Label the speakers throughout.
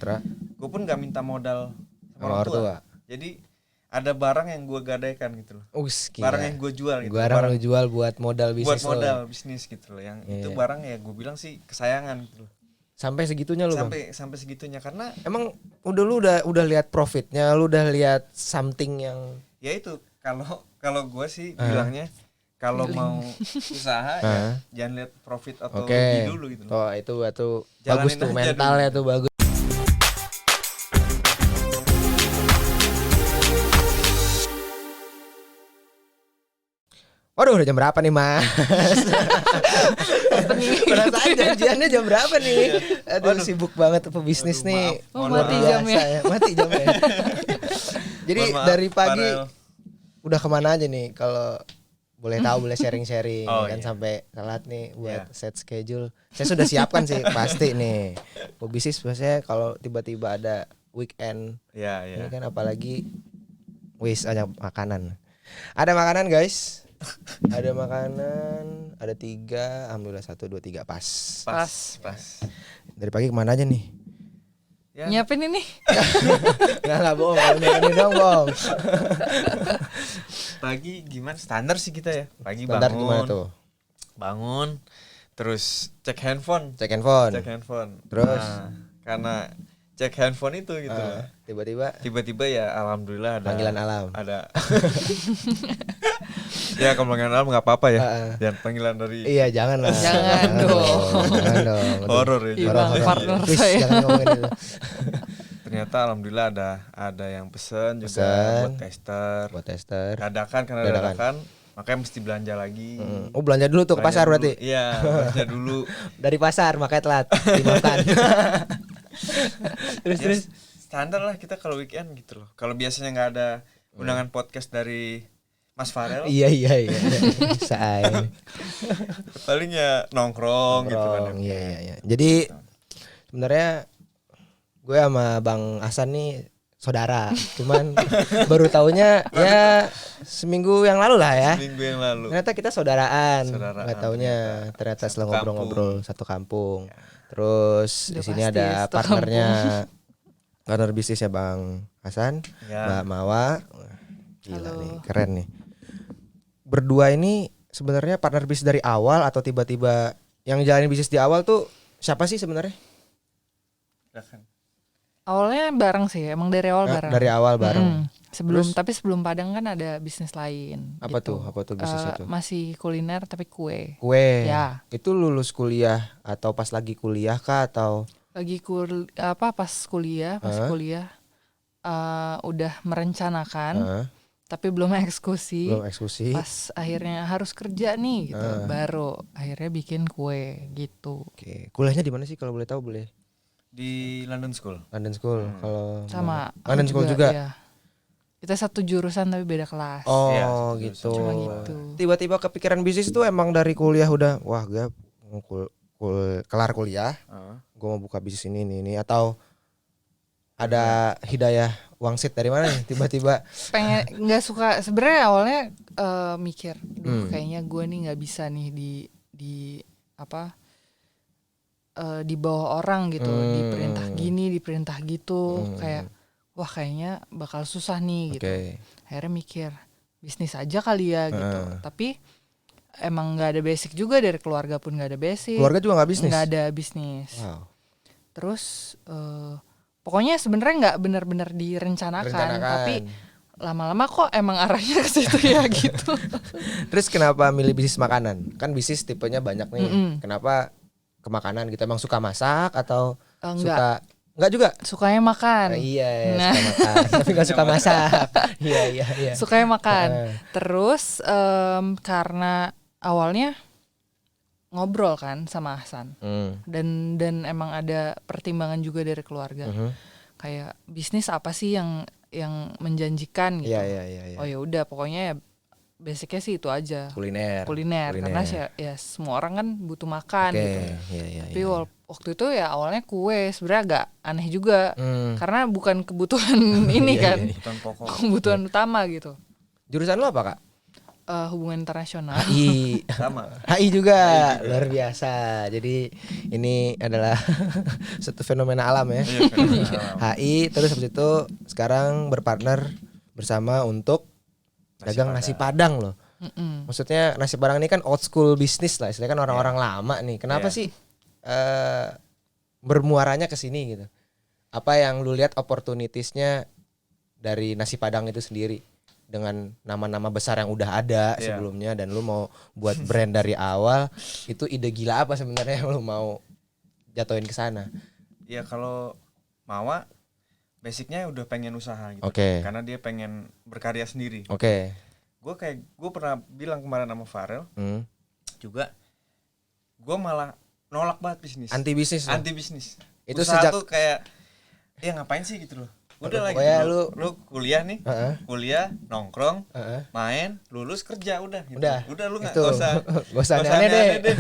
Speaker 1: Putra.
Speaker 2: Gue pun gak minta modal
Speaker 1: Sama orang tua.
Speaker 2: Jadi ada barang yang gue gadaikan gitu loh. Barang yang gue jual gitu.
Speaker 1: Barang lu jual buat modal bisnis.
Speaker 2: Buat modal bisnis gitu loh. Yang itu barang ya gue bilang sih kesayangan gitu loh.
Speaker 1: Sampai segitunya lu Bang?
Speaker 2: Sampai segitunya karena
Speaker 1: emang lu udah lihat profitnya, lu udah lihat something yang
Speaker 2: ya itu kalau gue sih bilangnya kalau mau usaha ya jangan lihat profit atau rugi dulu gitu loh.
Speaker 1: Oh itu bagus tuh mentalnya tuh bagus. Waduh udah jam berapa nih Mas? Perasaan janjiannya jam berapa nih? Aduh sibuk banget pebisnis nih.
Speaker 3: Mati jamnya.
Speaker 1: Mati jamnya. Jadi dari pagi udah kemana aja nih kalau boleh tahu, boleh sharing-sharing kan sampai telat nih buat set schedule. Saya sudah siapkan sih pasti nih. Pebisnis biasanya kalau tiba-tiba ada weekend. Ini kan apalagi ada makanan. Ada makanan guys. Ada makanan, ada 3, alhamdulillah 1, 2, 3 pas. Dari pagi kemana aja nih?
Speaker 3: Ya. Nyiapin ini.
Speaker 1: Nggak bohong, ini dong bohong.
Speaker 2: Pagi gimana? Standar sih kita ya. Pagi
Speaker 1: standar
Speaker 2: bangun.
Speaker 1: Gimana tuh?
Speaker 2: Bangun, terus cek handphone.
Speaker 1: Terus?
Speaker 2: Karena cek handphone itu gitu. Tiba-tiba ya alhamdulillah ada
Speaker 1: panggilan alam.
Speaker 2: Ada. Ya kalau panggilan alam nggak apa-apa ya. Jangan panggilan dari.
Speaker 1: Iya jangan lah.
Speaker 3: Jangan dong.
Speaker 2: Horor ya.
Speaker 3: Partner saya.
Speaker 1: Jangan ngomongin itu.
Speaker 2: Ternyata alhamdulillah ada yang pesen juga buat tester. Dadakan. Makanya mesti belanja lagi.
Speaker 1: Oh belanja dulu tuh ke pasar dulu. Berarti?
Speaker 2: Iya belanja dulu.
Speaker 1: Dari pasar makanya telat dimakan. terus
Speaker 2: standar lah kita kalau weekend gitu loh. Kalau biasanya nggak ada undangan podcast dari Mas Farel.
Speaker 1: Iya. Say.
Speaker 2: Paling ya nongkrong gitu kan.
Speaker 1: Iya. Jadi sebenarnya gue sama Bang Hasan nih saudara. Cuman baru taunya ya seminggu yang lalu lah ya. Ternyata kita saudaraan. Enggak taunya ternyata setelah ngobrol-ngobrol satu kampung. Terus di sini ada partner bisnisnya Bang Hasan, Mbak Mawa. Gila nih, keren nih. Berdua ini sebenarnya partner bisnis dari awal atau tiba-tiba yang jalanin bisnis di awal tuh siapa sih sebenarnya?
Speaker 3: Awalnya bareng sih, emang dari awal bareng.
Speaker 1: Dari awal bareng.
Speaker 3: Tapi sebelum Padang kan ada bisnis lain.
Speaker 1: Apa
Speaker 3: gitu.
Speaker 1: tuh bisnis itu?
Speaker 3: Masih kuliner tapi kue.
Speaker 1: Ya. Itu lulus kuliah atau pas lagi kuliah kah atau?
Speaker 3: Pas kuliah udah merencanakan. Tapi belum eksekusi. Pas akhirnya harus kerja nih gitu. Baru akhirnya bikin kue gitu.
Speaker 1: Oke. Kuliahnya di mana sih kalau boleh tahu boleh?
Speaker 2: Di London School.
Speaker 1: Kalau
Speaker 3: sama
Speaker 1: London School juga.
Speaker 3: Iya. Kita satu jurusan tapi beda kelas.
Speaker 1: Oh
Speaker 2: ya,
Speaker 1: gitu.
Speaker 3: Cuma gitu.
Speaker 1: Tiba-tiba kepikiran bisnis tuh emang dari kuliah udah wah gue kelar kuliah. Gue mau buka bisnis ini atau ada hidayah wangsit dari mana nih tiba-tiba
Speaker 3: pengen nggak suka sebenarnya awalnya mikir kayaknya gue nih nggak bisa nih di bawah orang gitu diperintah gitu kayak wah kayaknya bakal susah nih gitu. Akhirnya mikir bisnis aja kali ya gitu tapi emang nggak ada basic juga dari keluarga pun nggak ada basic.
Speaker 1: Keluarga juga nggak
Speaker 3: ada bisnis.
Speaker 1: Wow.
Speaker 3: Terus pokoknya sebenarnya nggak benar-benar direncanakan, tapi lama-lama kok emang arahnya ke situ ya gitu.
Speaker 1: Terus kenapa milih bisnis makanan? Kan bisnis tipenya banyak nih. Kenapa ke makanan gitu? Emang suka masak atau Enggak juga?
Speaker 3: Sukanya makan.
Speaker 1: Suka makan. Tapi gak suka masak. Iya.
Speaker 3: Sukanya makan. Terus karena awalnya ngobrol kan sama Hasan dan emang ada pertimbangan juga dari keluarga kayak bisnis apa sih yang menjanjikan gitu. Oh ya udah pokoknya ya basicnya sih itu aja kuliner. Karena ya semua orang kan butuh makan gitu. Tapi waktu itu ya awalnya kue sebenarnya agak aneh juga karena bukan kebutuhan ini kan kebutuhan utama gitu.
Speaker 1: Jurusan lo apa Kak?
Speaker 3: hubungan internasional.
Speaker 1: HI.
Speaker 2: Sama.
Speaker 1: HI juga luar biasa. Jadi ini adalah satu fenomena alam ya.
Speaker 2: Iya, fenomena alam.
Speaker 1: HI terus habis itu sekarang berpartner bersama untuk dagang nasi padang loh. Maksudnya nasi padang ini kan old school bisnis lah, istilahnya kan orang-orang lama nih. Kenapa sih bermuaranya ke sini gitu? Apa yang lu lihat opportunitiesnya dari nasi padang itu sendiri dengan nama-nama besar yang udah ada sebelumnya dan lu mau buat brand dari awal, itu ide gila apa sebenarnya yang lu mau jatuhin ke sana?
Speaker 2: Ya kalau Mawa basicnya udah pengen usaha gitu. Karena dia pengen berkarya sendiri. Gue pernah bilang kemarin sama Farel juga, gue malah nolak banget bisnis. Anti bisnis. Itu usaha sejak tuh kayak ya ngapain sih gitu loh. Udah lagi lu kuliah nih, kuliah nongkrong, main, lulus kerja udah gitu. Udah lu nggak usah
Speaker 1: aneh deh.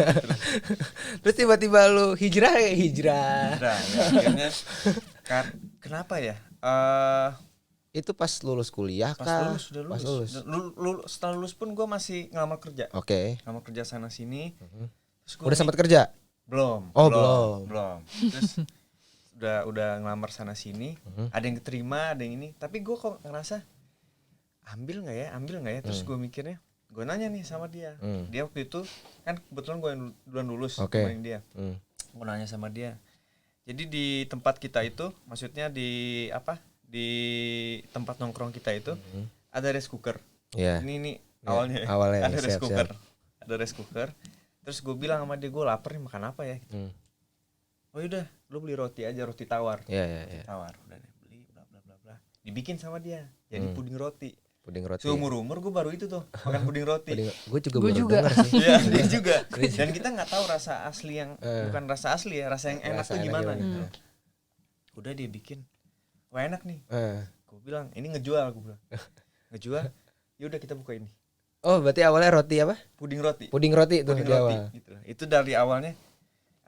Speaker 1: Terus tiba-tiba lu hijrah.
Speaker 2: Nah, akhirnya kenapa ya?
Speaker 1: Itu pas lulus kuliah
Speaker 2: kah? Pas lulus. Setelah lulus pun gue masih ngelamar kerja. Ngelamar kerja sana sini. Terus
Speaker 1: udah sempat kerja?
Speaker 2: Belum. Terus udah ngelamar sana sini, ada yang keterima, ada yang ini, tapi gue kok ngerasa ambil nggak ya, terus gue mikirnya, gue nanya nih sama dia, dia waktu itu kan kebetulan gue yang duluan lulus dibanding dia, gue nanya sama dia, jadi di tempat kita itu, maksudnya di tempat nongkrong kita itu ada rice cooker, ini awalnya ada rice cooker, terus gue bilang sama dia, gue lapar nih, makan apa ya? Oh yaudah, lu beli roti aja, roti tawar. Tawar, udah deh beli, bla bla bla bla. Dibikin sama dia, jadi puding roti. Seumur gue baru itu tuh makan puding roti.
Speaker 1: Gue juga dengar sih.
Speaker 2: Iya, dia juga. Dan kita nggak tahu rasa asli yang bukan rasa asli ya, rasa yang enak tuh gimana gitu. Udah dia bikin, wah enak nih. Gue bilang ini ngejual, ngejual. Yaudah kita buka ini.
Speaker 1: Oh berarti awalnya roti apa?
Speaker 2: Puding roti
Speaker 1: tuh di awal.
Speaker 2: Gitu. Itu dari awalnya.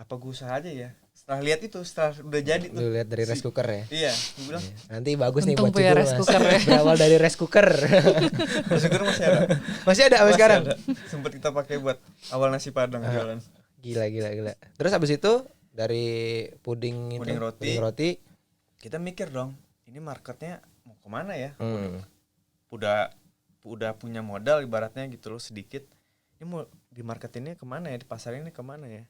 Speaker 2: Apa gue usaha aja ya? Setelah lihat itu, setelah udah jadi tuh.
Speaker 1: Lu lihat dari rice cooker ya?
Speaker 2: Iya, gue bilang.
Speaker 1: Nanti bagus
Speaker 3: untung
Speaker 1: nih buat judul
Speaker 3: rice cooker ya.
Speaker 1: Berawal dari rice cooker.
Speaker 2: Rice cooker masih ada.
Speaker 1: Masih ada sampai sekarang.
Speaker 2: Sempat kita pakai buat awal nasi padang jualan.
Speaker 1: Gila. Terus abis itu dari puding roti.
Speaker 2: Kita mikir dong, ini marketnya mau kemana ya? Udah punya modal ibaratnya gitu loh sedikit. Ini mau di marketinnya kemana ya? Di pasar ini kemana ya?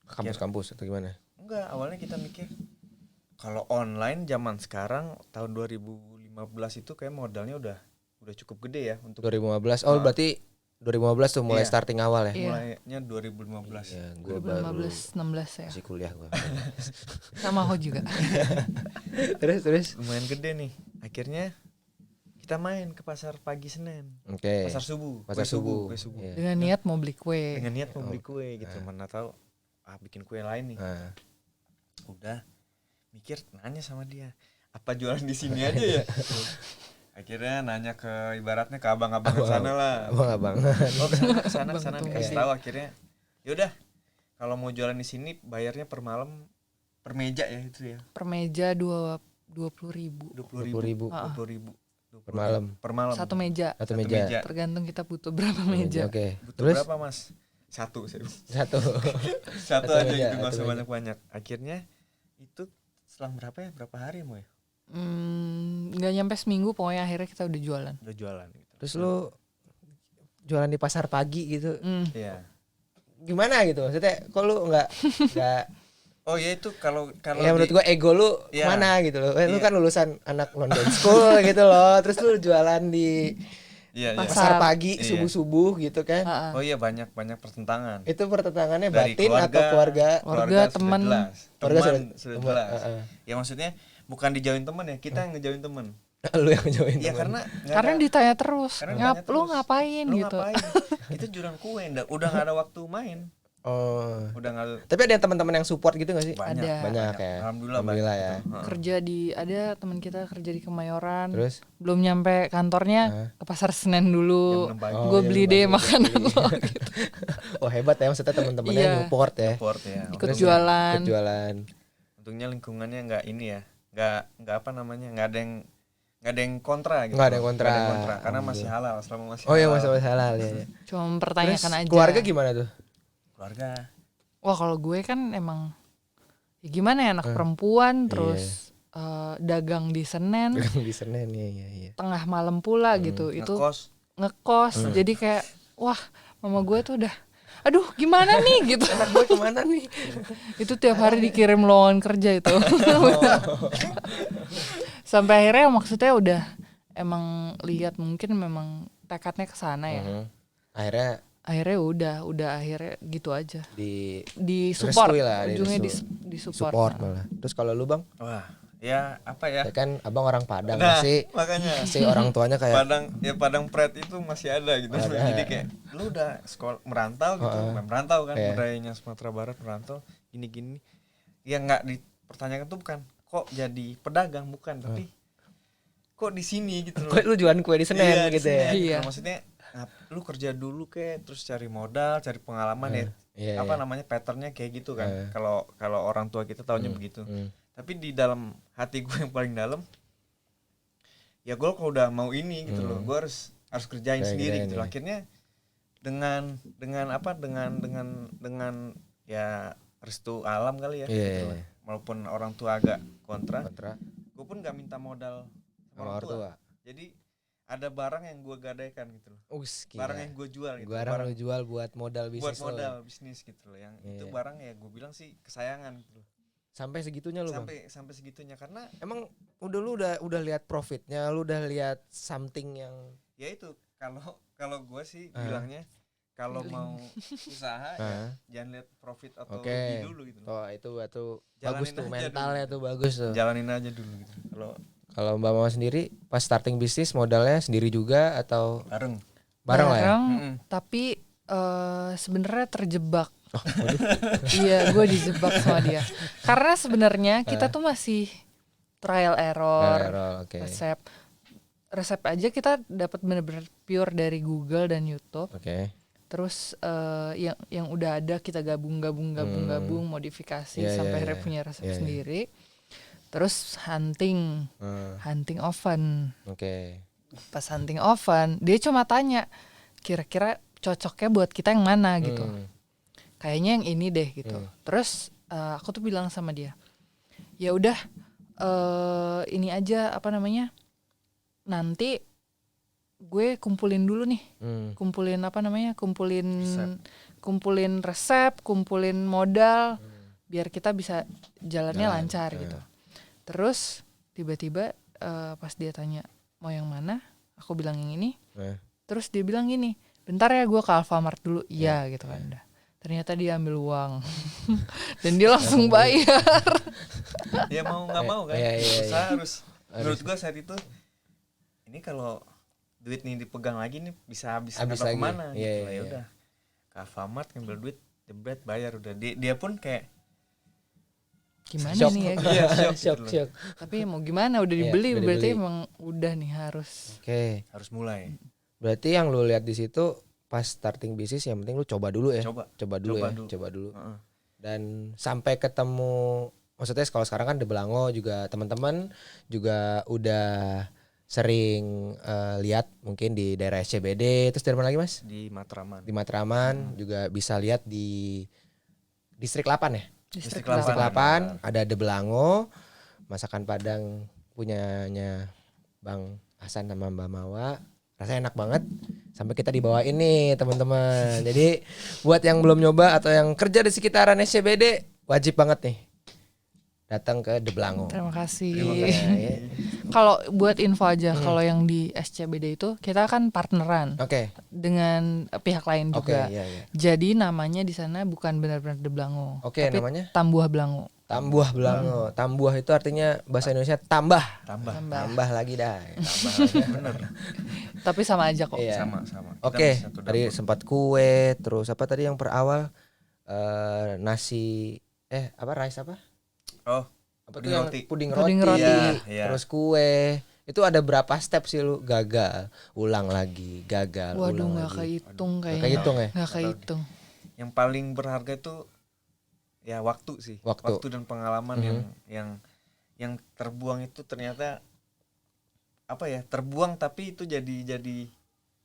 Speaker 1: Kampus-kampus atau gimana?
Speaker 2: Enggak, awalnya kita mikir kalau online zaman sekarang tahun 2015 itu kayak modalnya udah cukup gede ya untuk
Speaker 1: 2015. Oh, berarti 2015 tuh mulai starting awal ya?
Speaker 2: Mulainya 2015.
Speaker 1: Ya, gua
Speaker 3: 2015 16 ya.
Speaker 1: Masih kuliah gua.
Speaker 3: Sama aku juga.
Speaker 1: terus
Speaker 2: lumayan gede nih. Akhirnya kita main ke pasar pagi Senin. Pasar subuh.
Speaker 1: Yeah.
Speaker 3: Dengan niat mau beli kue.
Speaker 2: Gitu. Mana tahu bikin kue lain nih. Udah mikir nanya sama dia, apa jualan di sini aja ya? Akhirnya nanya ke ibaratnya ke abang-abang sana lah.
Speaker 1: Abang-abangan.
Speaker 2: Oh kesana kasih tahu akhirnya. Yaudah kalau mau jualan di sini bayarnya per malam per meja ya itu ya.
Speaker 3: Per meja 20.000.
Speaker 2: 20.000.
Speaker 1: Per malam.
Speaker 3: Satu meja. Tergantung kita butuh berapa meja.
Speaker 2: Butuh berapa mas? Satu aja gitu, nggak usah banyak. Akhirnya itu selang berapa hari mau ya?
Speaker 3: Nggak nyampe seminggu pokoknya akhirnya kita udah jualan
Speaker 2: gitu.
Speaker 1: Terus lu jualan di pasar pagi gitu?
Speaker 2: Iya.
Speaker 1: Gimana gitu maksudnya? Kok lu nggak
Speaker 2: Oh ya itu kalau
Speaker 1: ya menurut gua ego lu mana gitu loh. Lu kan lulusan anak London School gitu loh. Terus lu jualan di pasar pagi subuh-subuh gitu kan.
Speaker 2: Oh iya banyak pertentangan.
Speaker 1: Itu pertentangannya
Speaker 2: dari
Speaker 1: batin atau keluarga
Speaker 3: teman.
Speaker 2: Teman sudah jelas. Ya maksudnya bukan dijauhin teman ya, kita yang ngejauhin teman.
Speaker 1: Lu yang ngejauhin
Speaker 2: teman.
Speaker 1: Ya
Speaker 3: karena ditanya terus. Lu ngapain gitu.
Speaker 2: Kita jualan kue, udah enggak ada waktu main.
Speaker 1: Oh.
Speaker 2: Udah enggak.
Speaker 1: Tapi ada teman-teman yang support gitu enggak sih?
Speaker 2: Banyak
Speaker 1: ya.
Speaker 2: Alhamdulillah
Speaker 3: ya. Kerja ada teman kita kerja di Kemayoran.
Speaker 1: Terus
Speaker 3: belum nyampe kantornya ke pasar Senen dulu. Gue beli deh makanan lo gitu.
Speaker 1: Oh hebat ya maksudnya teman-temannya support ya.
Speaker 3: Ikut jualan.
Speaker 2: Untungnya lingkungannya enggak ini ya. Enggak apa namanya? Enggak ada yang nggak ada yang kontra gitu.
Speaker 1: Nggak ada yang kontra.
Speaker 2: Karena masih halal, selama masih
Speaker 1: halal. Oh iya, masih halal ya.
Speaker 3: Cuma mempertanyakan aja.
Speaker 1: Keluarga gimana tuh?
Speaker 2: Keluarga.
Speaker 3: Wah, kalau gue kan emang ya gimana ya, anak perempuan terus dagang di Senen.
Speaker 1: Dagang di Senen ya.
Speaker 3: Tengah malam pula gitu. Itu ngekos. Jadi kayak wah, mama gue tuh udah aduh gimana nih gitu.
Speaker 1: Anak gue kemana nih?
Speaker 3: Itu tiap hari dikirim lowongan kerja itu. Sampai akhirnya maksudnya udah emang lihat mungkin memang tekadnya ke sana ya. Akhirnya udah akhirnya gitu aja. Di support lah, ujungnya di support
Speaker 1: malah. Terus kalau lu Bang?
Speaker 2: Wah, ya apa ya?
Speaker 1: Kan Abang orang Padang masih.
Speaker 2: Makanya.
Speaker 1: Si orang tuanya kayak
Speaker 2: Padang Pret itu masih ada gitu. Jadi kayak lu udah sekolah merantau gitu. Merantau kan budayanya Sumatera Barat, merantau gini-gini. Yang enggak dipertanyakan tuh bukan kok jadi pedagang, bukan, tapi kok di sini gitu loh.
Speaker 1: Kok lu jualan kue di Senen gitu ya.
Speaker 2: Iya. Maksudnya lu kerja dulu kayak terus cari modal, cari pengalaman apa namanya patternnya kayak gitu kan. Kalau orang tua kita taunya begitu. Tapi di dalam hati gue yang paling dalam, ya gue kalau udah mau ini gitu loh, gue harus kerjain sendiri gitu. Akhirnya dengan ya restu alam kali ya. Gitu. Walaupun orang tua agak kontra. Gue pun nggak minta modal sama orang tua. Jadi ada barang yang gue gadaikan gitu loh. Barang yang gue jual gitu.
Speaker 1: Barang lu jual buat modal bisnis.
Speaker 2: Buat modal bisnis gitu loh. Yang itu barang ya gue bilang sih kesayangan gitu loh.
Speaker 1: Sampai segitunya lu Bang?
Speaker 2: Sampai segitunya karena
Speaker 1: emang udah lihat profitnya, lu udah lihat something yang
Speaker 2: ya itu kalau gue sih bilangnya kalau mau usaha ya jangan lihat profit atau rugi dulu gitu.
Speaker 1: Oh itu bagus tuh mentalnya dulu. Tuh bagus tuh.
Speaker 2: Jalanin aja dulu gitu.
Speaker 1: Kalau Mbak Mama sendiri pas starting bisnis modalnya sendiri juga atau
Speaker 3: bareng lah ya. Tapi sebenarnya terjebak. Iya, gue dijebak sama dia. Karena sebenarnya kita tuh masih trial error. Resep aja kita dapat benar-benar pure dari Google dan YouTube. Terus yang udah ada kita gabung modifikasi sampai akhirnya punya resep sendiri. Terus hunting oven. Pas hunting oven, dia cuma tanya kira-kira cocoknya buat kita yang mana gitu. Kayaknya yang ini deh gitu. Terus aku tuh bilang sama dia, ya udah ini aja apa namanya, nanti gue kumpulin dulu nih, kumpulin resep, kumpulin modal, biar kita bisa jalannya lancar gitu. Terus tiba-tiba pas dia tanya mau yang mana, aku bilang yang ini. Terus dia bilang gini, bentar ya gue ke Alfamart dulu. Iya gitu kan. Ternyata dia ambil uang dan dia langsung bayar.
Speaker 2: Ya mau nggak mau kan, usaha harus. Menurut gue saat itu, ini kalau duit nih dipegang lagi nih bisa habis kemana? Gitu. Ya udah, ke Alfamart ngambil duit, jebret bayar udah. Dia pun kayak
Speaker 3: gimana
Speaker 1: shock.
Speaker 3: Nih ya?
Speaker 1: Shock.
Speaker 3: Tapi mau gimana udah dibeli, berarti emang udah nih harus.
Speaker 2: Harus mulai.
Speaker 1: Berarti yang lu lihat di situ pas starting bisnis yang penting lu coba dulu ya. Coba dulu. Dan sampai ketemu, maksudnya kalau sekarang kan di Belango juga teman-teman juga udah sering lihat mungkin di daerah SCBD. Terus dari mana lagi Mas?
Speaker 2: Di Matraman.
Speaker 1: Di Matraman juga bisa lihat di Distrik 8 ya.
Speaker 3: Distrik
Speaker 1: 8 ada De Belango, masakan Padang punyanya Bang Hasan sama Mbak Mawa. Rasanya enak banget. Sampai kita dibawain nih teman-teman. Jadi buat yang belum nyoba atau yang kerja di sekitaran SCBD, wajib banget nih datang ke De Belango.
Speaker 3: Terima kasih. Kalau buat info aja, kalau yang di SCBD itu kita kan partneran dengan pihak lain juga. Jadi namanya di sana bukan benar-benar De Belango. Tapi
Speaker 1: namanya
Speaker 3: Tambuah Belango.
Speaker 1: Tambuah Belango. Tambuah itu artinya bahasa Indonesia tambah lagi dah.
Speaker 2: Bener.
Speaker 3: Tapi sama aja kok.
Speaker 2: Sama.
Speaker 1: Tadi sempat kue, terus apa tadi yang per awal nasi rice apa? Puding roti. Terus kue. Itu ada berapa step sih lu gagal, ulang lagi, gagal.
Speaker 3: Waduh,
Speaker 1: ulang
Speaker 3: gak
Speaker 1: lagi.
Speaker 3: kehitung kayaknya.
Speaker 1: Gak
Speaker 3: kehitung.
Speaker 2: Yang paling berharga itu ya waktu sih. Waktu dan pengalaman yang terbuang itu ternyata apa ya, terbuang tapi itu jadi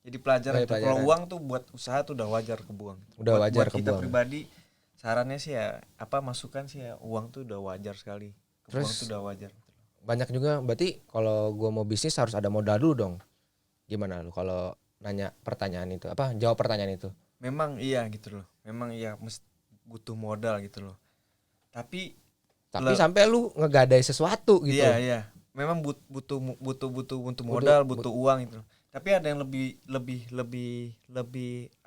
Speaker 2: pelajaran. Kalau uang tuh buat usaha tuh udah wajar kebuang.
Speaker 1: Udah wajar
Speaker 2: buat kita pribadi sarannya sih ya, masukan sih ya, uang tuh udah wajar sekali. Kebuang tuh udah wajar.
Speaker 1: Banyak juga berarti kalau gua mau bisnis harus ada modal dulu dong. Gimana lu kalau nanya pertanyaan itu, jawab pertanyaan itu?
Speaker 2: Memang iya gitu loh. Memang iya butuh modal gitu loh. Tapi
Speaker 1: sampai lu ngegadai sesuatu gitu.
Speaker 2: Iya. Memang butuh modal, butuh uang itu. Tapi ada yang lebih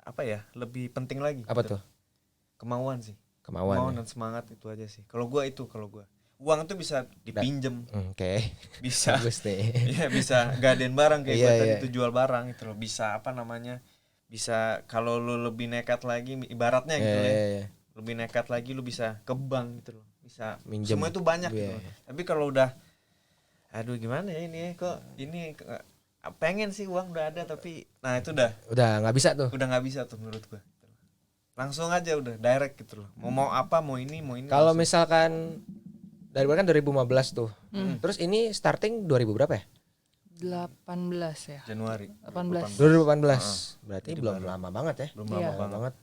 Speaker 2: apa ya? Lebih penting lagi.
Speaker 1: Apa
Speaker 2: gitu.
Speaker 1: tuh?
Speaker 2: Kemauan sih.
Speaker 1: Kemauan
Speaker 2: dan semangat itu aja sih. Kalau gua. Uang tuh bisa dipinjem.
Speaker 1: Oke.
Speaker 2: Bisa.
Speaker 1: Bagus nih.
Speaker 2: Iya, bisa gadein barang kayak gua tadi itu jual barang itu loh. Bisa bisa kalau lu lebih nekat lagi ibaratnya gitu lebih nekat lagi lu bisa ke bank gitu loh. Bisa minjem. Semua itu banyak gitu loh. Tapi kalau udah aduh gimana ya ini kok ini pengen sih uang udah ada tapi nah itu udah
Speaker 1: nggak bisa tuh.
Speaker 2: Udah nggak bisa tuh menurut gua. Langsung aja udah direct gitu loh. Mau apa mau ini.
Speaker 1: Kalau misalkan dari kan 2015 tuh. Terus ini starting 2000 berapa ya?
Speaker 3: 18 ya.
Speaker 2: Januari.
Speaker 3: 2018.
Speaker 1: Berarti belum lama banget ya.
Speaker 2: Belum lama banget.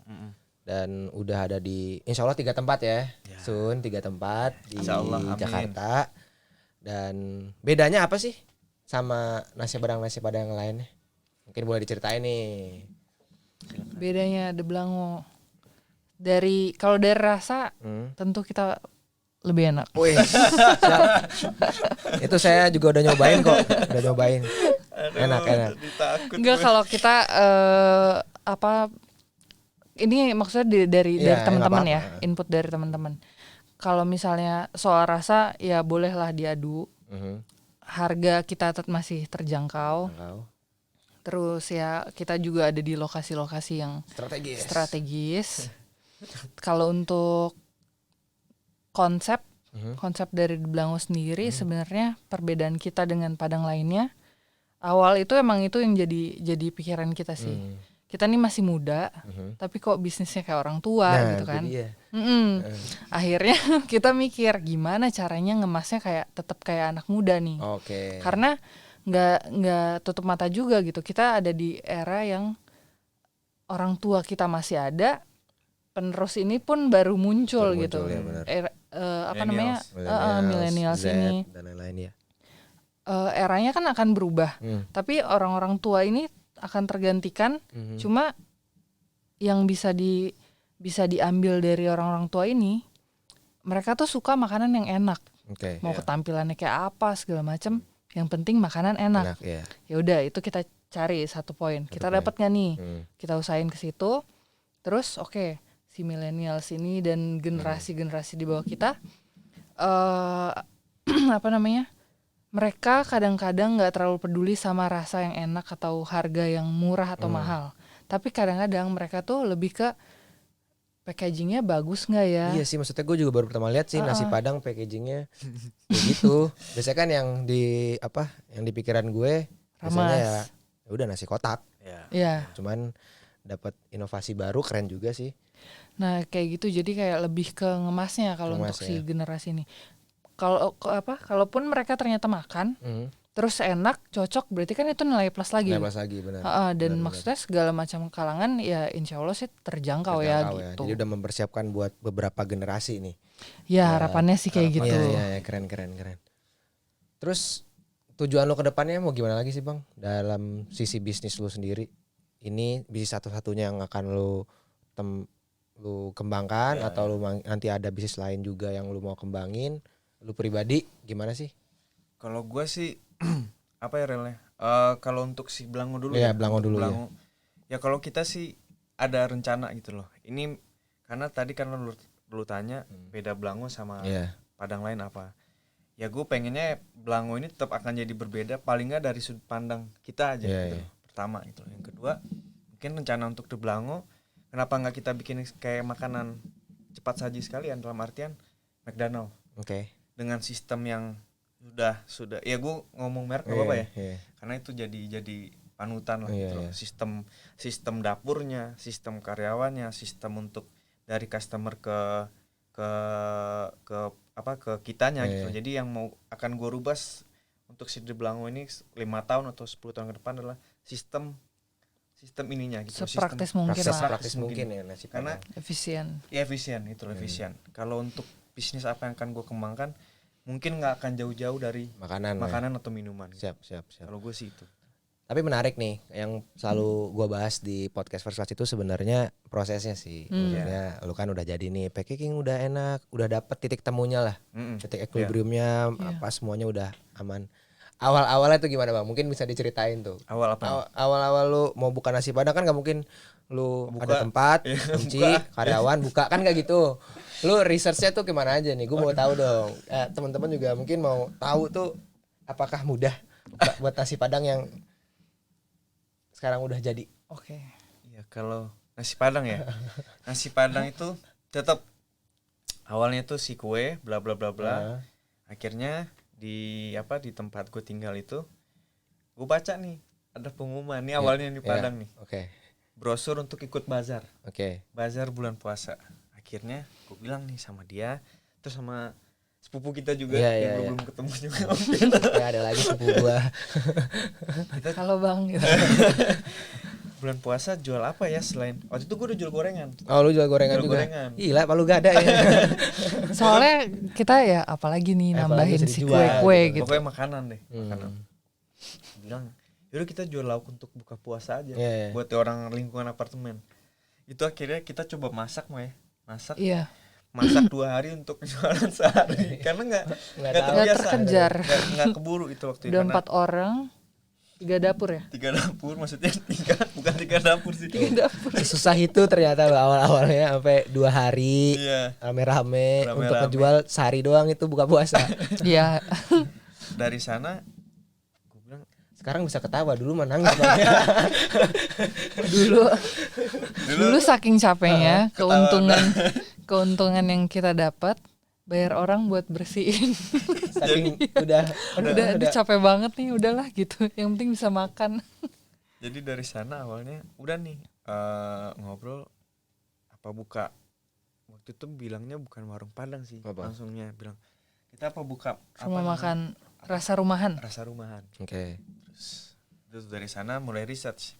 Speaker 1: Dan udah ada di Insya Allah 3 tempat ya. Sun 3 tempat di Jakarta. Dan bedanya apa sih sama nasi padang yang lainnya? Mungkin boleh diceritain nih.
Speaker 3: Bedanya De Blango. Kalau dari rasa tentu kita lebih enak.
Speaker 1: Wih, itu saya juga udah nyobain kok. Enak.
Speaker 3: Enggak, kalau kita ini maksudnya dari teman-teman ya, input dari teman-teman. Kalau misalnya soal rasa ya bolehlah diadu. Harga kita masih terjangkau. Terus ya kita juga ada di lokasi-lokasi yang strategis. Kalau untuk konsep dari De Blango sendiri sebenarnya perbedaan kita dengan Padang lainnya awal itu emang itu yang jadi pikiran kita sih. Kita nih masih muda tapi kok bisnisnya kayak orang tua gitu kan. Akhirnya kita mikir gimana caranya ngemasnya kayak tetap kayak anak muda nih. Karena nggak tutup mata juga gitu, kita ada di era yang orang tua kita masih ada, penerus ini pun baru muncul gitu ya, millennials ini
Speaker 1: dan lain-lain ya.
Speaker 3: Eranya kan akan berubah, tapi orang-orang tua ini akan tergantikan. Cuma yang bisa diambil dari orang-orang tua ini, mereka tuh suka makanan yang enak. Mau ketampilannya kayak apa segala macam, yang penting makanan enak. Ya udah itu kita cari satu poin. Kita dapat nggak nih? Kita usahain ke situ. Terus si millennials ini dan generasi-generasi di bawah kita mereka kadang-kadang nggak terlalu peduli sama rasa yang enak atau harga yang murah atau mahal, tapi kadang-kadang mereka tuh lebih ke packagingnya bagus nggak ya.
Speaker 1: Iya sih, maksudnya gue juga baru pertama lihat sih nasi padang packagingnya begitu. Biasanya kan yang di pikiran gue biasanya ya udah nasi kotak. Cuman dapat inovasi baru, keren juga sih.
Speaker 3: Nah kayak gitu, jadi kayak lebih ke ngemasnya kalau untuk si generasi ini. Kalaupun mereka ternyata makan terus enak, cocok, berarti kan itu nilai plus lagi.
Speaker 1: Benar.
Speaker 3: Dan maksudnya segala macam kalangan ya insya Allah sih terjangkau ya gitu.
Speaker 1: Jadi udah mempersiapkan buat beberapa generasi nih.
Speaker 3: Ya harapannya sih kayak gitu.
Speaker 1: Iya, keren. Terus tujuan lo ke depannya mau gimana lagi sih Bang? Dalam sisi bisnis lo sendiri. Ini bisnis satu-satunya yang akan lo kembangkan atau lu nanti ada bisnis lain juga yang lu mau kembangin? Lu pribadi gimana sih?
Speaker 2: Kalau gue sih relnya? Kalau untuk si Blango dulu
Speaker 1: Blango dulu.
Speaker 2: Ya kalau kita sih ada rencana gitu loh. Ini karena tadi kan lu tanya beda Blango sama Padang lain apa? Ya gue pengennya Blango ini tetap akan jadi berbeda, paling nggak dari sudut pandang kita aja gitu. Pertama gitu. Yang kedua mungkin rencana untuk De Blango, kenapa nggak kita bikin kayak makanan cepat saji sekalian, dalam artian McDonald. Dengan sistem yang sudah ya gue ngomong merek nggak apa-apa ya. Karena itu jadi panutan lah gitu loh. Sistem dapurnya, sistem karyawannya, sistem untuk dari customer ke kitanya gitu. Jadi yang akan gue rubah untuk si De Blanco ini 5 tahun atau 10 tahun ke depan adalah sistem ininya gitu.
Speaker 3: Sepraktis
Speaker 2: sistem,
Speaker 3: mungkin lah.
Speaker 1: Praktis mungkin ya nasi
Speaker 2: karena
Speaker 3: efisien.
Speaker 2: Ya efisien, itu efisien. Kalau untuk bisnis apa yang akan gue kembangkan, mungkin nggak akan jauh-jauh dari makanan atau minuman.
Speaker 1: Siap.
Speaker 2: Kalau gue sih itu.
Speaker 1: Tapi menarik nih, yang selalu gue bahas di podcast First Class itu sebenarnya prosesnya sih. Maksudnya lu kan udah jadi nih, packaging udah enak, udah dapet titik temunya lah, titik equilibriumnya, apa semuanya udah aman. Awal-awalnya tuh gimana bang? Mungkin bisa diceritain tuh. Awal-awal lu mau buka nasi padang kan nggak mungkin lu ada tempat, kunci, karyawan buka kan nggak gitu. Lu researchnya tuh gimana aja nih? Gue mau tahu dong. Teman-teman juga mungkin mau tahu tuh apakah mudah buat nasi padang yang sekarang udah jadi.
Speaker 3: Oke.
Speaker 2: Ya kalau nasi padang ya, nasi padang itu tetap awalnya tuh si kue, bla bla bla bla. Akhirnya di tempat gue tinggal itu, gue baca nih ada pengumuman nih awalnya di Padang nih. Brosur untuk ikut bazar. Bazar bulan puasa. Akhirnya gue bilang nih sama dia, terus sama sepupu kita juga yang belum ketemu juga.
Speaker 1: Ya ada lagi sepupu gua.
Speaker 3: Halo bang. Gitu.
Speaker 2: Bulan puasa jual apa ya selain waktu itu gue udah jual gorengan.
Speaker 1: Oh lu jual gorengan juga. Gila Palu Gada ya.
Speaker 3: Soalnya kita ya apalagi nih nambahin si kue-kue gitu.
Speaker 2: Pokoknya makanan deh. Makanan. Bilang, yaudah kita jual lauk untuk buka puasa aja. Buat orang lingkungan apartemen. Itu akhirnya kita coba masak Masak.
Speaker 3: Iya.
Speaker 2: Masak 2 hari untuk jualan sehari karena nggak terbiasa,
Speaker 3: terkejar,
Speaker 2: nggak keburu itu waktu itu.
Speaker 3: Udah 4 orang, 3 dapur ya?
Speaker 2: 3 dapur maksudnya bukan 3 dapur sih.
Speaker 3: 3 dapur.
Speaker 1: Susah itu ternyata awal-awalnya sampai 2 hari rame-rame untuk menjual sehari doang itu buka puasa.
Speaker 3: Iya.
Speaker 2: Dari sana gue bilang
Speaker 1: sekarang bisa ketawa, dulu mah nangis.
Speaker 3: dulu saking capeknya keuntungan yang kita dapat bayar orang buat bersihin.
Speaker 1: Saking udah
Speaker 3: capek banget nih, udahlah gitu. Yang penting bisa makan.
Speaker 2: Jadi dari sana awalnya udah nih ngobrol apa buka. Waktu itu bilangnya bukan warung Padang sih, langsungnya bilang kita apa buka
Speaker 3: rumah makan rasa rumahan.
Speaker 2: Terus dari sana mulai research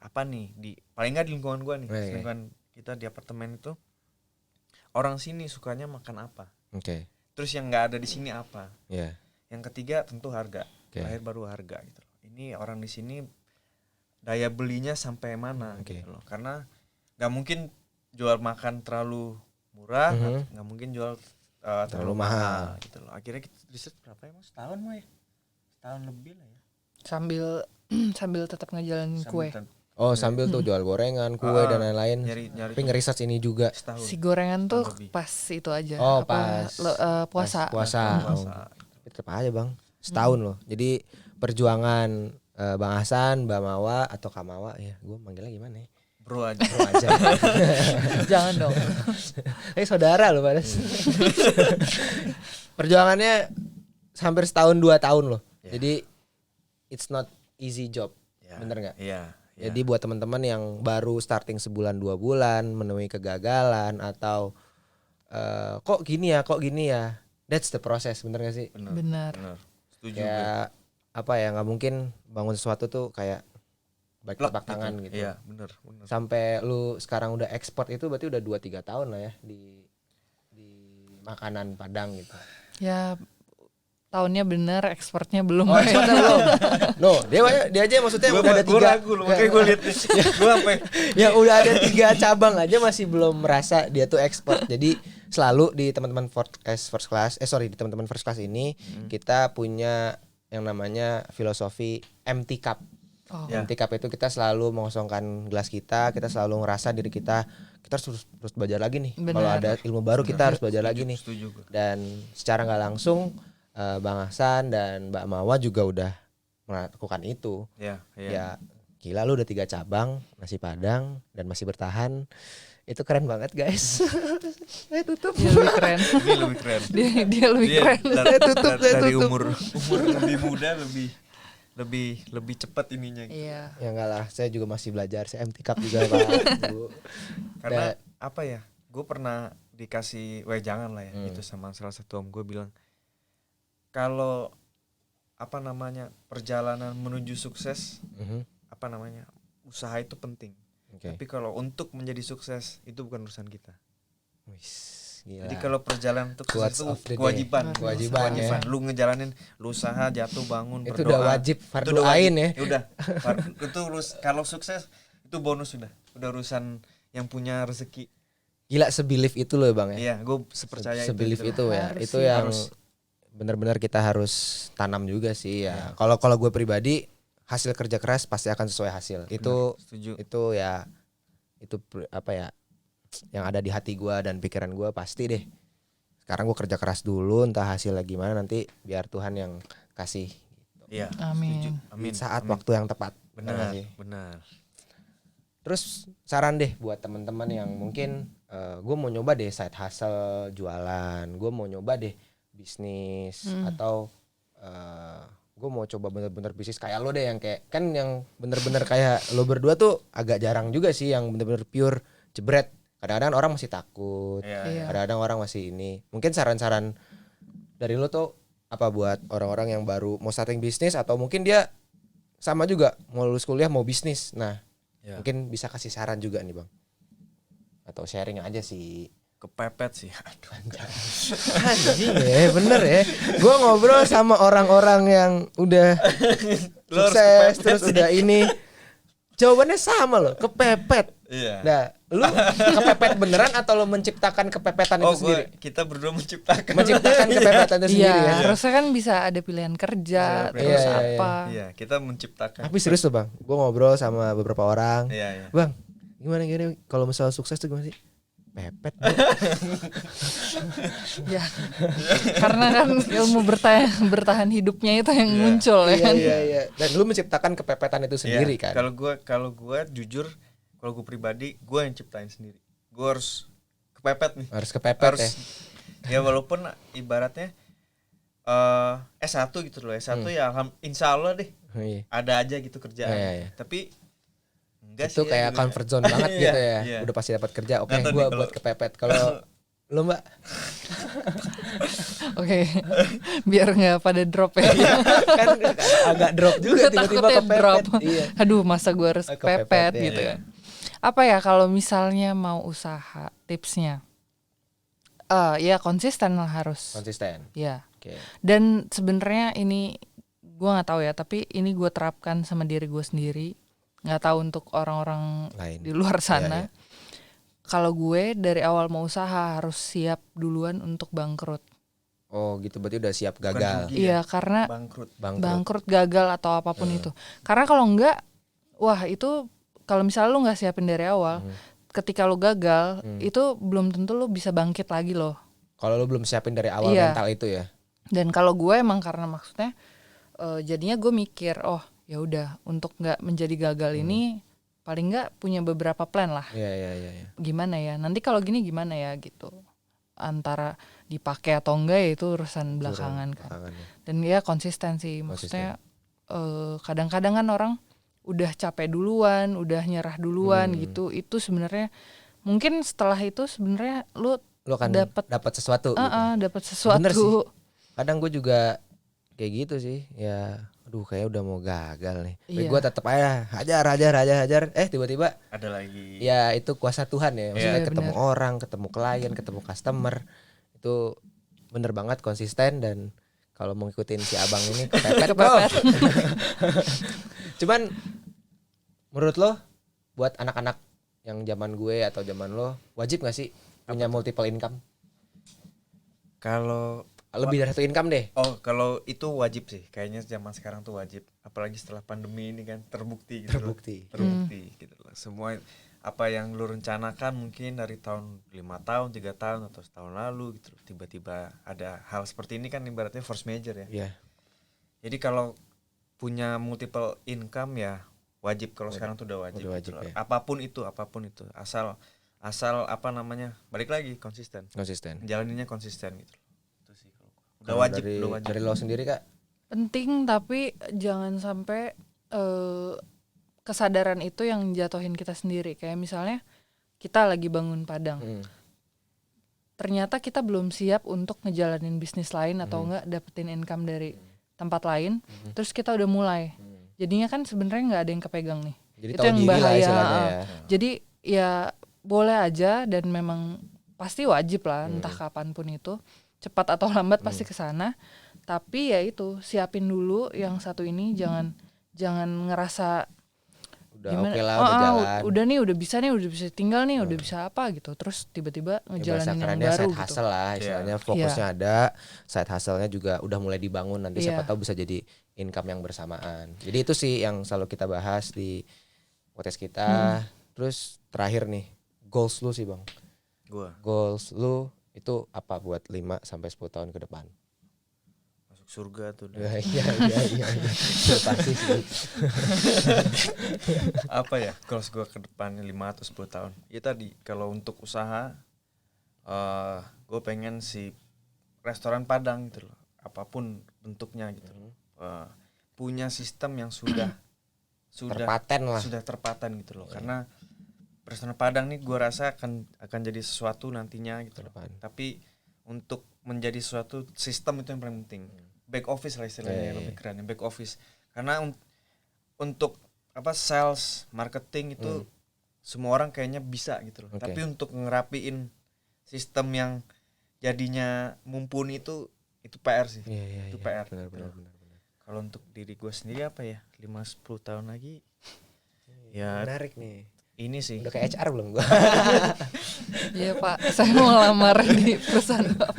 Speaker 2: apa nih di paling nggak di lingkungan gue nih, lingkungan kita di apartemen itu orang sini sukanya makan apa. Terus yang nggak ada di sini apa. Yang ketiga tentu harga. Terakhir baru harga gitu. Ini orang di sini daya belinya sampai mana gitu loh. Karena nggak mungkin jual makan terlalu murah, nggak mungkin jual terlalu mahal gitu loh. Akhirnya kita riset berapa ya mas? Setahun mau ya? Setahun lebih lah ya.
Speaker 3: Sambil tetap ngejalanin kue.
Speaker 1: Sambil tuh jual gorengan, kue dan lain-lain. Tapi nge-research ini juga.
Speaker 3: Si gorengan tuh pas itu aja.
Speaker 1: Pas
Speaker 3: puasa.
Speaker 1: Tapi tetap aja bang, setahun loh. Jadi perjuangan Bang Hasan, Mbak Mawa atau Kak Mawa ya, gue manggilnya gimana ya?
Speaker 2: Bro aja.
Speaker 3: Jangan dong.
Speaker 1: Saudara loh pada. Perjuangannya hampir setahun 2 tahun loh. Jadi it's not easy job. Bener nggak?
Speaker 2: Iya.
Speaker 1: Jadi buat teman-teman yang baru starting sebulan 2 bulan menemui kegagalan atau kok gini ya, that's the process, bener gak sih?
Speaker 3: Benar.
Speaker 2: Setuju.
Speaker 1: Kayak apa ya, nggak mungkin bangun sesuatu tuh kayak baik telapak tangan gitu.
Speaker 2: Iya, bener.
Speaker 1: Sampai lu sekarang udah ekspor itu berarti udah 2-3 tahun lah ya di makanan Padang gitu.
Speaker 3: Ya tahunnya bener, ekspornya belum.
Speaker 1: Ekspornya belum. No, dia aja maksudnya udah ada 3.
Speaker 2: Gue ragu loh, makanya gue liat gue sampai
Speaker 1: yang udah ada 3 cabang aja masih belum merasa dia tuh ekspor. Jadi selalu di teman-teman First Class ini kita punya yang namanya filosofi empty cup. Empty cup itu kita selalu mengosongkan gelas kita selalu ngerasa diri kita harus belajar lagi nih. Kalau ada ilmu baru kita harus belajar lagi nih. Dan secara nggak langsung Bang Hasan dan Mbak Mawa juga udah melakukan itu. Ya gila, lu udah 3 cabang nasi Padang dan masih bertahan. Itu keren banget guys. Saya tutup.
Speaker 3: Dia lebih keren. Dia lebih keren.
Speaker 1: Saya tutup.
Speaker 2: Dari umur lebih muda lebih cepat ininya gitu.
Speaker 3: Iya.
Speaker 1: Ya enggak lah, saya juga masih belajar. Saya MT Cup juga Pak.
Speaker 2: Karena apa ya? Gue pernah dikasih jangan lah ya. Itu sama salah satu om gue bilang, kalau apa namanya perjalanan menuju sukses, usaha itu penting. Tapi kalau untuk menjadi sukses itu bukan urusan kita.
Speaker 1: Gila.
Speaker 2: Jadi kalau perjalanan untuk sukses itu kewajiban. Lu ngejalanin, lu usaha, jatuh bangun,
Speaker 1: itu
Speaker 2: berdoa.
Speaker 1: Udah wajib fardu ain ya.
Speaker 2: Udah. Itu kalau sukses itu bonus udah urusan yang punya rezeki.
Speaker 1: Gila, sebilif itu loh Bang ya.
Speaker 2: Iya, gue sepercaya
Speaker 1: sebilif itu ya.
Speaker 3: Harus
Speaker 1: itu yang benar-benar kita harus tanam juga sih ya. Kalau gue pribadi, hasil kerja keras pasti akan sesuai hasil. Itu ya, itu apa ya, yang ada di hati gue dan pikiran gue pasti deh. Sekarang gue kerja keras dulu, entah hasilnya gimana nanti biar Tuhan yang kasih.
Speaker 2: Iya.
Speaker 3: Amin.
Speaker 1: Saat waktu yang tepat.
Speaker 2: Benar.
Speaker 1: Terus saran deh buat teman-teman yang mungkin gue mau nyoba deh side hustle jualan, gue mau nyoba deh bisnis atau gue mau coba bener-bener bisnis kayak lo deh yang kayak kan yang bener-bener kayak lo berdua tuh agak jarang juga sih yang bener-bener pure jebret. Kadang-kadang orang masih takut, kadang-kadang orang masih ini. Mungkin saran-saran dari lo tuh apa buat orang-orang yang baru mau starting bisnis atau mungkin dia sama juga mau lulus kuliah mau bisnis. Nah, mungkin bisa kasih saran juga nih Bang. Atau sharing aja sih.
Speaker 2: Kepepet sih. Aduh.
Speaker 1: Anjing ya, bener ya. Gue ngobrol sama orang-orang yang udah sukses terus sih. Udah ini. Jawabannya sama loh, kepepet.
Speaker 2: Iya.
Speaker 1: Nah, lu kepepet beneran atau lu menciptakan kepepetan itu sendiri?
Speaker 2: Kita berdua menciptakan
Speaker 1: kepepetan itu sendiri ya.
Speaker 3: Harusnya kan bisa ada pilihan kerja, terus apa.
Speaker 2: Iya, kita menciptakan.
Speaker 1: Tapi serius tuh Bang, gue ngobrol sama beberapa orang.
Speaker 2: Iya.
Speaker 1: Bang, gimana kalau misalnya sukses tuh gimana sih? Pepet.
Speaker 3: Ya. Karena kan ilmu bertahan hidupnya itu yang muncul ya kan.
Speaker 1: Iya. Dan lu menciptakan kepepetan itu sendiri kan.
Speaker 2: Kalau gue jujur, kalau gue pribadi, gue yang ciptain sendiri. Gue harus kepepet nih.
Speaker 1: Harus kepepet
Speaker 2: ya. Ya walaupun ibaratnya S1 gitu loh. S1 ya insya Allah deh. Ada aja gitu kerjaan.
Speaker 1: Iya.
Speaker 2: Tapi
Speaker 1: itu kayak comfort zone banget gitu ya. Udah pasti dapat kerja. Oke, gue buat kepepet. Kalau lo Mbak?
Speaker 3: Oke. Biar nggak pada drop ya.
Speaker 1: Kan agak drop juga tiba-tiba kepepet.
Speaker 3: Drop. Iya. Aduh, masa gue harus kepepet gitu kan. Apa ya kalau misalnya mau usaha, tipsnya? Ya konsisten lah harus.
Speaker 1: Konsisten.
Speaker 3: Ya. Okay. Dan sebenarnya ini gue nggak tahu ya, tapi ini gue terapkan sama diri gue sendiri. Nggak tahu untuk orang-orang lain di luar sana. Kalau gue dari awal mau usaha harus siap duluan untuk bangkrut.
Speaker 1: Oh gitu, berarti udah siap gagal.
Speaker 3: Iya, karena bangkrut gagal atau apapun itu. Karena kalau enggak, wah itu kalau misalnya lu nggak siapin dari awal, ketika lu gagal, itu belum tentu lu bisa bangkit lagi loh.
Speaker 1: Kalau lu belum siapin dari awal mental itu ya.
Speaker 3: Dan kalau gue emang karena maksudnya, jadinya gue mikir, oh ya udah untuk nggak menjadi gagal ini paling nggak punya beberapa plan lah.
Speaker 1: Iya.
Speaker 3: Gimana ya? Nanti kalau gini gimana ya gitu. Antara dipakai atau enggak ya itu urusan belakangan kan. Dan ya konsistensi. Maksudnya kadang-kadang kan orang udah capek duluan, udah nyerah duluan gitu. Itu sebenarnya mungkin setelah itu sebenarnya lu akan
Speaker 1: dapat sesuatu.
Speaker 3: Dapat sesuatu.
Speaker 1: Bener sih. Kadang gue juga kayak gitu sih. Ya aduh kayak udah mau gagal nih. Tapi gue tetap aja hajar. Tiba-tiba
Speaker 2: ada lagi.
Speaker 1: Ya itu kuasa Tuhan ya. Maksudnya ketemu orang, ketemu klien, ketemu customer. Itu bener banget konsisten dan kalau mau ngikutin si abang ini kepepet. Cuman menurut lo buat anak-anak yang zaman gue atau zaman lo wajib gak sih punya multiple income?
Speaker 2: Kalau
Speaker 1: lebih dari satu income deh.
Speaker 2: Oh, kalau itu wajib sih. Kayaknya zaman sekarang tuh wajib. Apalagi setelah pandemi ini kan terbukti gitu. Terbukti gitu loh. Semua apa yang lu rencanakan mungkin dari tahun 5 tahun, 3 tahun atau setahun lalu gitu. Tiba-tiba ada hal seperti ini kan ibaratnya force major ya.
Speaker 1: Iya.
Speaker 2: Jadi kalau punya multiple income ya wajib. Kalau sekarang tuh udah wajib gitu
Speaker 1: ya.
Speaker 2: Apapun itu. Asal apa namanya? Balik lagi konsisten. Jalaninnya konsisten gitu. Udah wajib.
Speaker 1: Dari lo sendiri Kak?
Speaker 3: Penting, tapi jangan sampai kesadaran itu yang jatuhin kita sendiri. Kayak misalnya kita lagi bangun padang, ternyata kita belum siap untuk ngejalanin bisnis lain atau enggak dapetin income dari tempat lain, terus kita udah mulai. Jadinya kan sebenarnya nggak ada yang kepegang nih.
Speaker 1: Jadi
Speaker 3: itu
Speaker 1: tahu
Speaker 3: yang
Speaker 1: diri lah
Speaker 3: bahaya.
Speaker 1: istilahnya ya.
Speaker 3: Jadi ya boleh aja dan memang pasti wajib lah entah kapanpun itu, cepat atau lambat pasti ke sana. Tapi ya itu siapin dulu yang satu ini, jangan ngerasa
Speaker 1: Udah
Speaker 3: gimana,
Speaker 1: oke lah, udah jalan.
Speaker 3: udah nih, udah bisa tinggal nih, udah bisa apa gitu. Terus tiba-tiba ngejalanin yang baru
Speaker 1: side
Speaker 3: gitu.
Speaker 1: hustle lah istilahnya, fokusnya ada, side hustle-nya juga udah mulai dibangun, nanti siapa tahu bisa jadi income yang bersamaan. Jadi itu sih yang selalu kita bahas di podcast kita. Terus terakhir nih, goals lu sih Bang. Goals lu itu apa buat 5 sampai 10 tahun ke depan?
Speaker 2: Surga tuh.
Speaker 1: Iya. Pasti sih.
Speaker 2: Apa ya goals gue ke depan 5 atau 10 tahun? Ya tadi kalau untuk usaha gue pengen si restoran Padang gitu loh, apapun bentuknya gitu. Punya sistem yang sudah terpaten gitu loh. Karena restoran Padang nih gue rasa akan jadi sesuatu nantinya gitu loh. Tapi untuk menjadi suatu sistem itu yang paling penting. Back office lah istilahnya, lebih keren, back office. Karena untuk sales, marketing itu semua orang kayaknya bisa gitu loh. Tapi untuk ngerapiin sistem yang jadinya mumpuni itu PR sih. Itu PR. Benar. Kalau untuk diri gue sendiri apa ya? 5-10 tahun lagi. Ya menarik nih. Ini sih.
Speaker 1: Udah kayak HR belum gue?
Speaker 3: Iya Pak, saya mau ngelamar di perusahaan Bapak.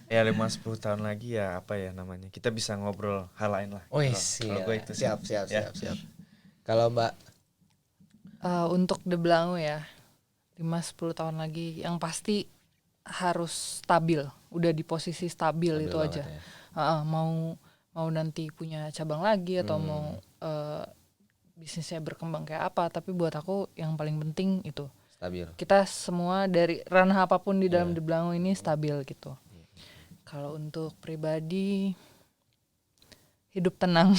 Speaker 2: Ya 5-10 tahun lagi ya apa ya namanya, kita bisa ngobrol hal lain lah.
Speaker 1: Oh
Speaker 2: Kalau gue itu
Speaker 1: siap. Kalau Mbak
Speaker 3: untuk The Blango ya 5-10 tahun lagi yang pasti harus stabil, udah di posisi stabil itu aja ya. Mau nanti punya cabang lagi atau mau bisnisnya berkembang kayak apa, tapi buat aku yang paling penting itu
Speaker 1: stabil.
Speaker 3: Kita semua dari ranah apapun di dalam The Blango ini stabil gitu. Kalau untuk pribadi hidup tenang.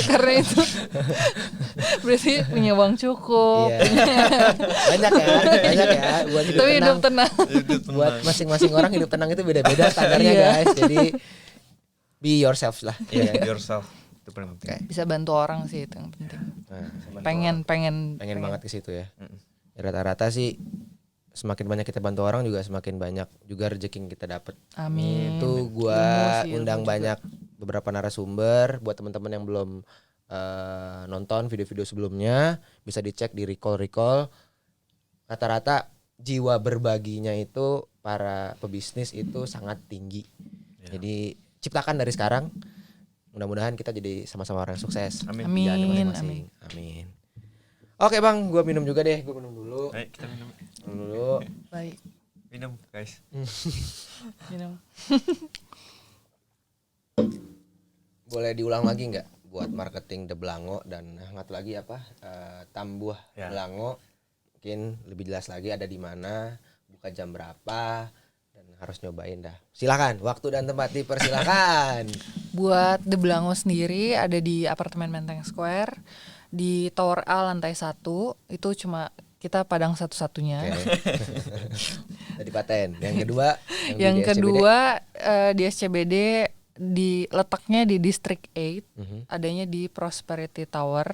Speaker 3: Karena itu berarti punya uang cukup.
Speaker 1: Banyak ya buat hidup tenang. Buat masing-masing orang hidup tenang itu beda-beda standarnya guys. Jadi be yourself lah.
Speaker 2: Be yourself. Itu paling penting.
Speaker 3: Bisa bantu orang sih itu yang penting. Pengen
Speaker 1: banget ke situ ya. Rata-rata sih semakin banyak kita bantu orang juga semakin banyak juga rezeki yang kita dapat.
Speaker 3: Amin.
Speaker 1: Itu gua undang banyak beberapa narasumber buat teman-teman yang belum nonton video-video sebelumnya, bisa dicek di recall. Rata-rata jiwa berbaginya itu para pebisnis itu sangat tinggi. Jadi ciptakan dari sekarang. Mudah-mudahan kita jadi sama-sama orang sukses.
Speaker 3: Amin.
Speaker 1: Amin. Oke Bang, gue minum juga deh. Gue minum dulu.
Speaker 2: Baik, kita minum
Speaker 1: dulu.
Speaker 3: Baik.
Speaker 2: Minum guys.
Speaker 3: Minum.
Speaker 1: Boleh diulang lagi nggak buat marketing The Blango dan satu lagi Tambuah Blango? Mungkin lebih jelas lagi ada di mana, buka jam berapa, dan harus nyobain dah. Silakan, waktu dan tempat dipersilakan.
Speaker 3: Buat The Blango sendiri ada di apartemen Menteng Square di Tower A lantai 1. Itu cuma kita Padang satu-satunya.
Speaker 1: Tadi paten. Yang
Speaker 3: kedua di SCBD letaknya di District 8. Adanya di Prosperity Tower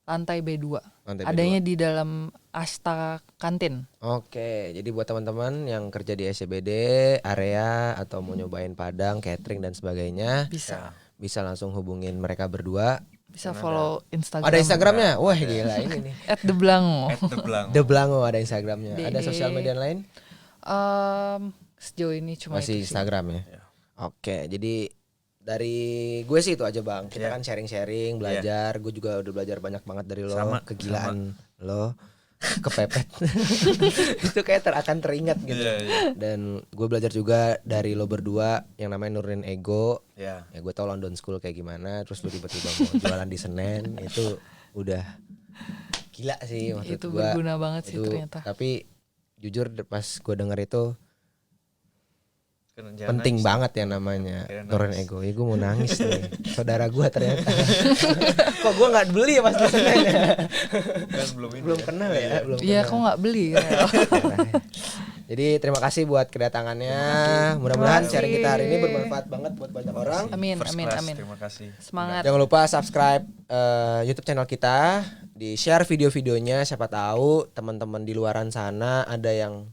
Speaker 3: lantai B2. Adanya di dalam Asta Kantin.
Speaker 1: Oke, jadi buat teman-teman yang kerja di SCBD area atau mau nyobain Padang, catering dan sebagainya, bisa langsung hubungin mereka berdua.
Speaker 3: Bisa follow Instagram.
Speaker 1: Ada Instagramnya? Wah gila ini nih.
Speaker 3: @theblango.
Speaker 1: The Blango ada Instagramnya. Ada sosial media lain?
Speaker 3: Sejauh ini cuma
Speaker 1: masih
Speaker 3: itu
Speaker 1: Instagram ya. Oke, jadi dari gue sih itu aja Bang. Kita kan sharing-sharing, belajar. Gue juga udah belajar banyak banget dari lo. Kegilaan lo. Kepepet. Itu kayak akan teringat gitu. Dan gue belajar juga dari lo berdua yang namanya nurunin ego. Ya gue tau London School kayak gimana. Terus lo tiba-tiba mau jualan di Senen. Itu udah gila sih maksud
Speaker 3: itu
Speaker 1: gue.
Speaker 3: Berguna banget sih ternyata.
Speaker 1: Tapi jujur pas gue denger itu penting banget ya namanya nurunin ego. Ya gue mau nangis nih. Saudara gue ternyata. Kok gue nggak beli ya pas disennya?
Speaker 2: Kan
Speaker 1: belum kenal ya.
Speaker 3: Iya, kok nggak beli?
Speaker 1: Jadi terima kasih buat kedatangannya. Mudah-mudahan sharing kita hari ini bermanfaat banget buat banyak orang.
Speaker 3: Amin.
Speaker 2: Terima kasih.
Speaker 3: Semangat.
Speaker 1: Jangan lupa subscribe YouTube channel kita, di-share video-videonya. Siapa tahu teman-teman di luaran sana ada yang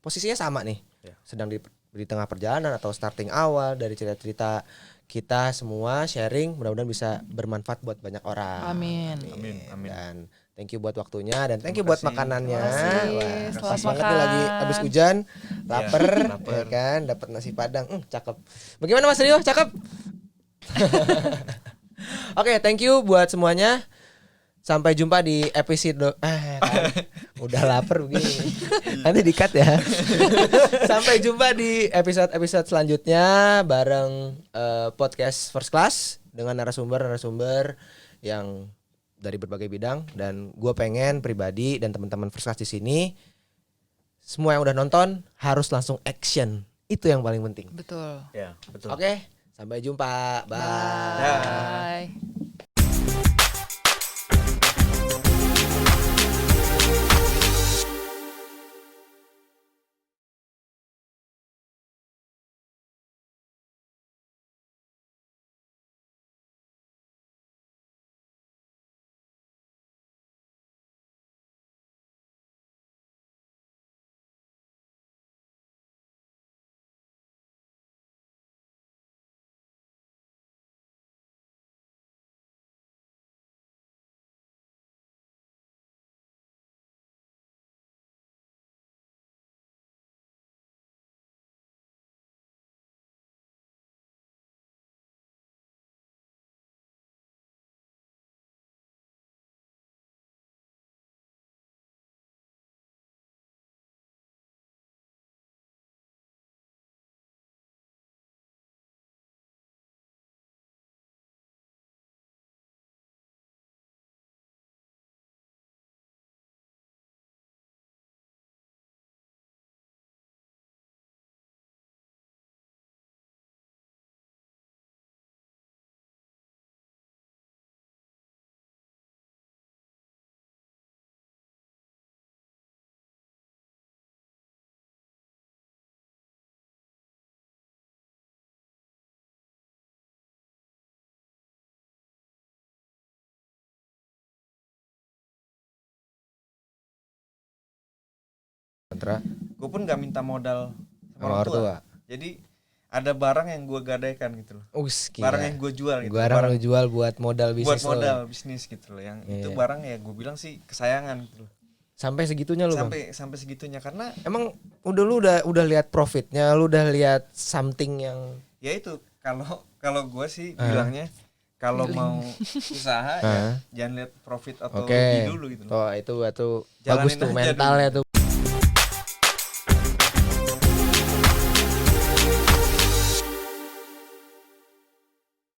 Speaker 1: posisinya sama nih, sedang di tengah perjalanan atau starting awal dari cerita-cerita kita semua sharing, mudah-mudahan bisa bermanfaat buat banyak orang.
Speaker 3: Amin.
Speaker 1: Dan thank you buat waktunya dan thank you buat makanannya. Wah, pas banget nih lagi habis hujan, lapar. Ya kan, dapat nasi padang, cakep. Bagaimana Mas Rio? Cakep. Oke, thank you buat semuanya. Sampai jumpa di episode udah lapar begini. Nanti di-cut ya. Sampai jumpa di episode selanjutnya bareng podcast First Class dengan narasumber yang dari berbagai bidang, dan gue pengen pribadi dan teman-teman First Class di sini semua yang udah nonton harus langsung action. Itu yang paling penting.
Speaker 3: Betul.
Speaker 2: Ya, betul.
Speaker 1: Oke, sampai jumpa. Bye.
Speaker 3: Bye.
Speaker 2: Gue pun gak minta modal sama orang tua. Jadi ada barang yang gue gadaikan gitu loh. Barang yang gue jual gitu.
Speaker 1: Barang lu jual buat modal bisnis.
Speaker 2: Buat modal bisnis gitu loh. Yang itu barang ya gue bilang sih kesayangan gitu loh.
Speaker 1: Sampai segitunya lu, Bang?
Speaker 2: Sampai segitunya karena
Speaker 1: emang udah lihat profitnya, lu udah lihat something yang
Speaker 2: ya itu kalau gue sih bilangnya kalau mau usaha ya jangan lihat profit atau rugi dulu gitu loh.
Speaker 1: Oh, itu bagus tuh mentalnya tuh.